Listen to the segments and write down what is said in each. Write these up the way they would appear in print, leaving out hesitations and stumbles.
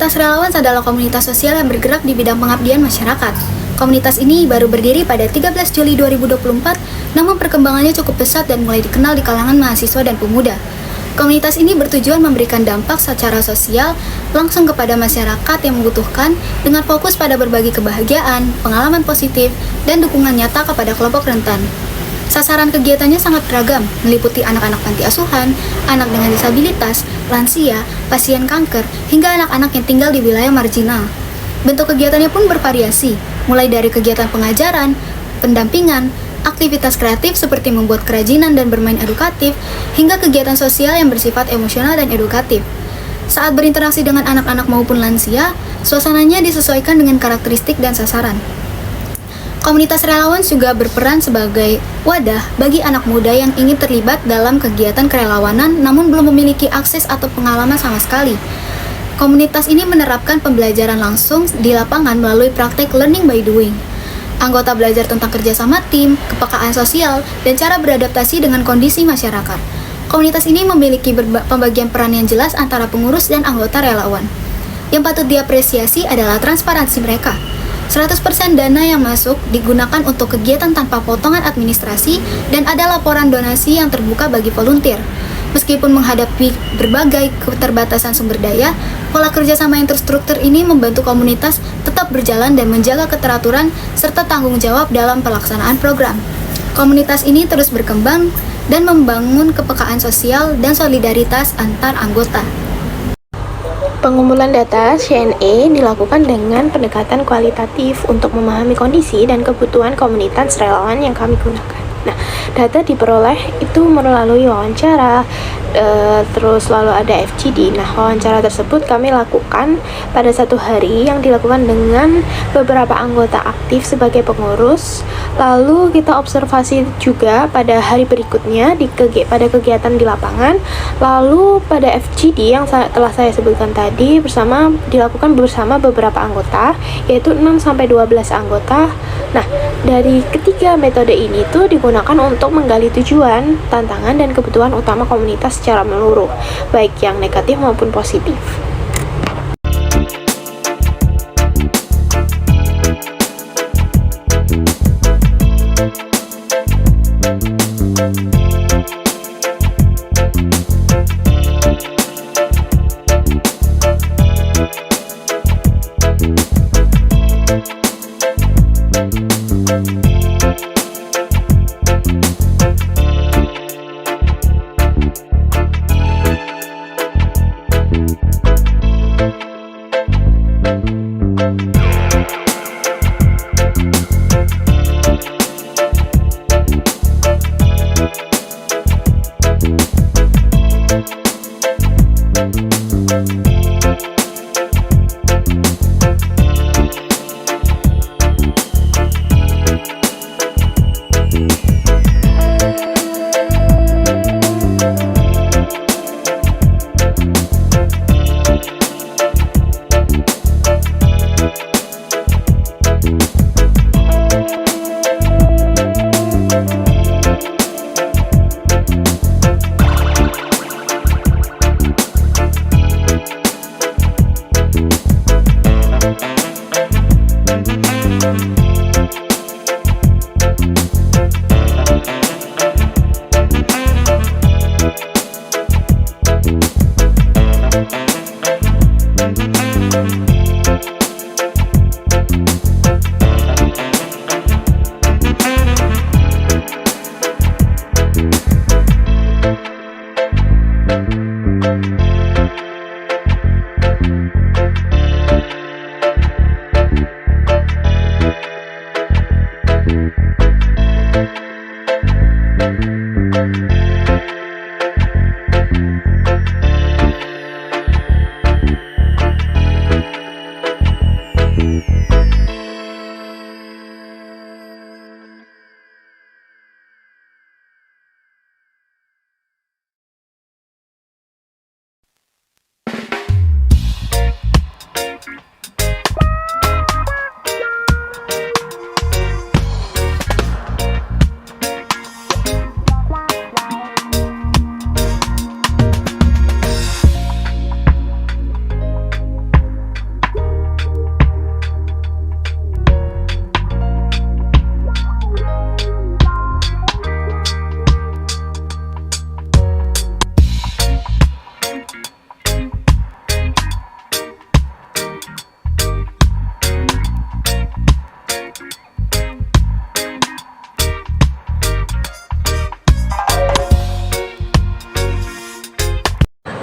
Komunitas relawan adalah komunitas sosial yang bergerak di bidang pengabdian masyarakat. Komunitas ini baru berdiri pada 13 Juli 2024, namun perkembangannya cukup pesat dan mulai dikenal di kalangan mahasiswa dan pemuda. Komunitas ini bertujuan memberikan dampak secara sosial langsung kepada masyarakat yang membutuhkan dengan fokus pada berbagi kebahagiaan, pengalaman positif, dan dukungan nyata kepada kelompok rentan. Sasaran kegiatannya sangat beragam, meliputi anak-anak panti asuhan, anak dengan disabilitas, lansia, pasien kanker, hingga anak-anak yang tinggal di wilayah marginal. Bentuk kegiatannya pun bervariasi, mulai dari kegiatan pengajaran, pendampingan, aktivitas kreatif seperti membuat kerajinan dan bermain edukatif, hingga kegiatan sosial yang bersifat emosional dan edukatif. Saat berinteraksi dengan anak-anak maupun lansia, suasananya disesuaikan dengan karakteristik dan sasaran. Komunitas relawan juga berperan sebagai wadah bagi anak muda yang ingin terlibat dalam kegiatan kerelawanan namun belum memiliki akses atau pengalaman sama sekali. Komunitas ini menerapkan pembelajaran langsung di lapangan melalui praktek learning by doing. Anggota belajar tentang kerjasama tim, kepekaan sosial, dan cara beradaptasi dengan kondisi masyarakat. Komunitas ini memiliki pembagian peran yang jelas antara pengurus dan anggota relawan. Yang patut diapresiasi adalah transparansi mereka. 100% dana yang masuk digunakan untuk kegiatan tanpa potongan administrasi dan ada laporan donasi yang terbuka bagi volunteer. Meskipun menghadapi berbagai keterbatasan sumber daya, pola kerjasama yang terstruktur ini membantu komunitas tetap berjalan dan menjaga keteraturan serta tanggung jawab dalam pelaksanaan program. Komunitas ini terus berkembang dan membangun kepekaan sosial dan solidaritas antar anggota. Pengumpulan data CNE dilakukan dengan pendekatan kualitatif untuk memahami kondisi dan kebutuhan komunitas relawan yang kami gunakan. Nah, data diperoleh itu melalui wawancara, terus lalu ada FGD. Nah, wawancara tersebut kami lakukan pada satu hari yang dilakukan dengan beberapa anggota aktif sebagai pengurus. Lalu kita observasi juga pada hari berikutnya pada kegiatan di lapangan. Lalu pada FGD yang telah saya sebutkan tadi dilakukan bersama beberapa anggota, yaitu 6-12 anggota. Nah, dari ketiga metode ini tuh digunakan untuk menggali tujuan, tantangan, dan kebutuhan utama komunitas secara menyeluruh, baik yang negatif maupun positif.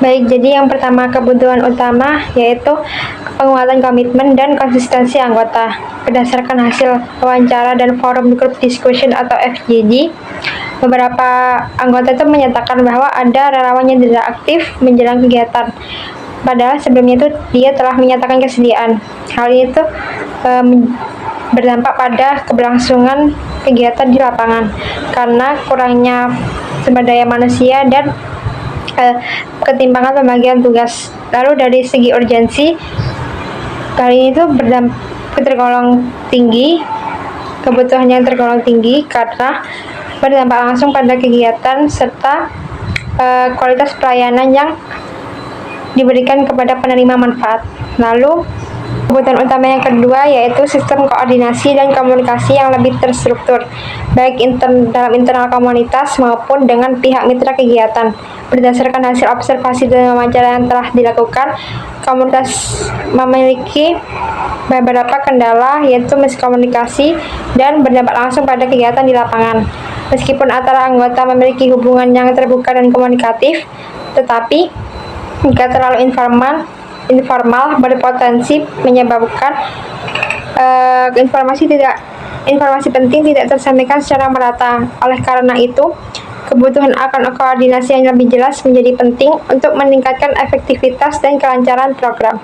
Baik, jadi yang pertama kebutuhan utama yaitu penguatan komitmen dan konsistensi anggota. Berdasarkan hasil wawancara dan forum group discussion atau FGD, beberapa anggota itu menyatakan bahwa ada relawan yang tidak aktif menjelang kegiatan. Padahal sebelumnya itu dia telah menyatakan kesediaan. Hal itu berdampak pada keberlangsungan kegiatan di lapangan karena kurangnya sumber daya manusia dan ketimpangan pembagian tugas. Lalu dari segi urgensi, kali ini itu tergolong tinggi, kebutuhan yang tergolong tinggi karena berdampak langsung pada kegiatan serta kualitas pelayanan yang diberikan kepada penerima manfaat. Lalu kebutuhan utama yang kedua yaitu sistem koordinasi dan komunikasi yang lebih terstruktur, baik dalam internal komunitas maupun dengan pihak mitra kegiatan. Berdasarkan hasil observasi dan wawancara yang telah dilakukan, komunitas memiliki beberapa kendala yaitu miskomunikasi dan berdampak langsung pada kegiatan di lapangan. Meskipun antara anggota memiliki hubungan yang terbuka dan komunikatif, tetapi jika terlalu informal berpotensi menyebabkan informasi penting tidak tersampaikan secara merata. Oleh karena itu, kebutuhan akan koordinasi yang lebih jelas menjadi penting untuk meningkatkan efektivitas dan kelancaran program.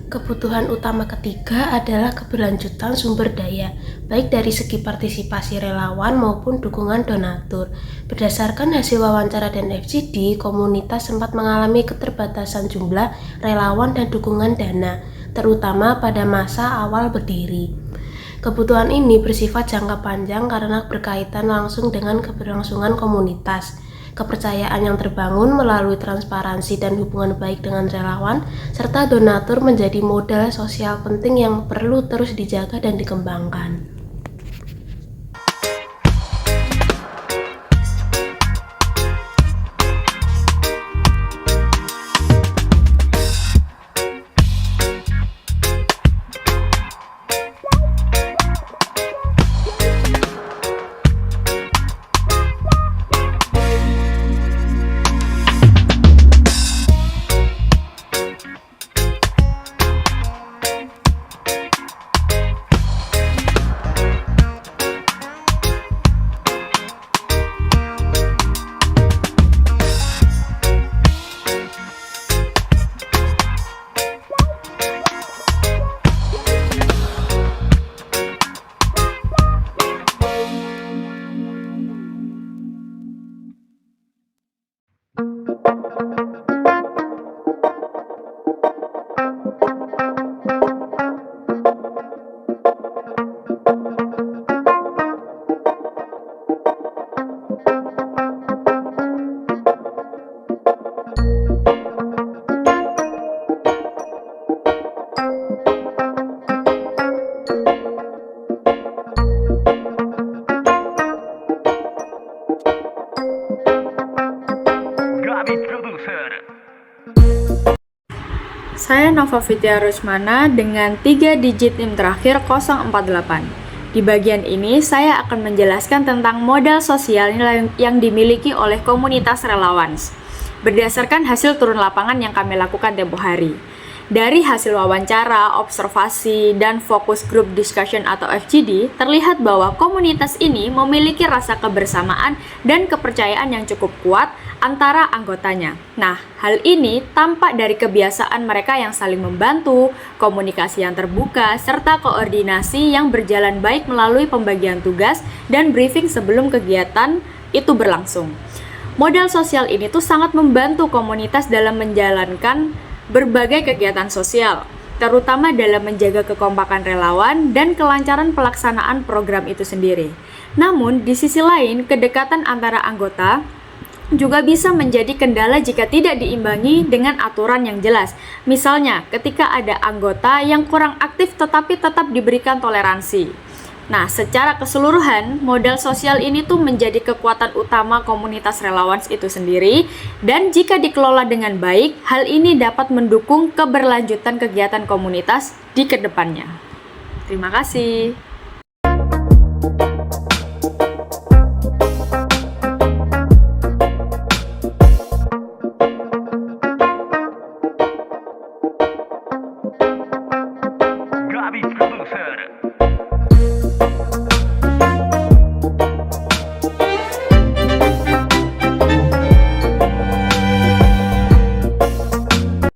Kebutuhan utama ketiga adalah keberlanjutan sumber daya, baik dari segi partisipasi relawan maupun dukungan donatur. Berdasarkan hasil wawancara dan FGD, komunitas sempat mengalami keterbatasan jumlah relawan dan dukungan dana, terutama pada masa awal berdiri. Kebutuhan ini bersifat jangka panjang karena berkaitan langsung dengan keberlangsungan komunitas. Kepercayaan yang terbangun melalui transparansi dan hubungan baik dengan relawan, serta donatur menjadi modal sosial penting yang perlu terus dijaga dan dikembangkan. Saya Nova Fitria Rusmana dengan 3 digit NIM terakhir 048. Di bagian ini saya akan menjelaskan tentang modal sosial yang dimiliki oleh komunitas relawan berdasarkan hasil turun lapangan yang kami lakukan tempo hari. Dari hasil wawancara, observasi, dan fokus group discussion atau FGD, terlihat bahwa komunitas ini memiliki rasa kebersamaan dan kepercayaan yang cukup kuat antara anggotanya. Nah, hal ini tampak dari kebiasaan mereka yang saling membantu, komunikasi yang terbuka, serta koordinasi yang berjalan baik melalui pembagian tugas dan briefing sebelum kegiatan itu berlangsung. Modal sosial ini tuh sangat membantu komunitas dalam menjalankan berbagai kegiatan sosial, terutama dalam menjaga kekompakan relawan dan kelancaran pelaksanaan program itu sendiri. Namun, di sisi lain, kedekatan antara anggota juga bisa menjadi kendala jika tidak diimbangi dengan aturan yang jelas. Misalnya, ketika ada anggota yang kurang aktif tetapi tetap diberikan toleransi. Nah, secara keseluruhan, modal sosial ini tuh menjadi kekuatan utama komunitas relawan itu sendiri, dan jika dikelola dengan baik, hal ini dapat mendukung keberlanjutan kegiatan komunitas di kedepannya. Terima kasih.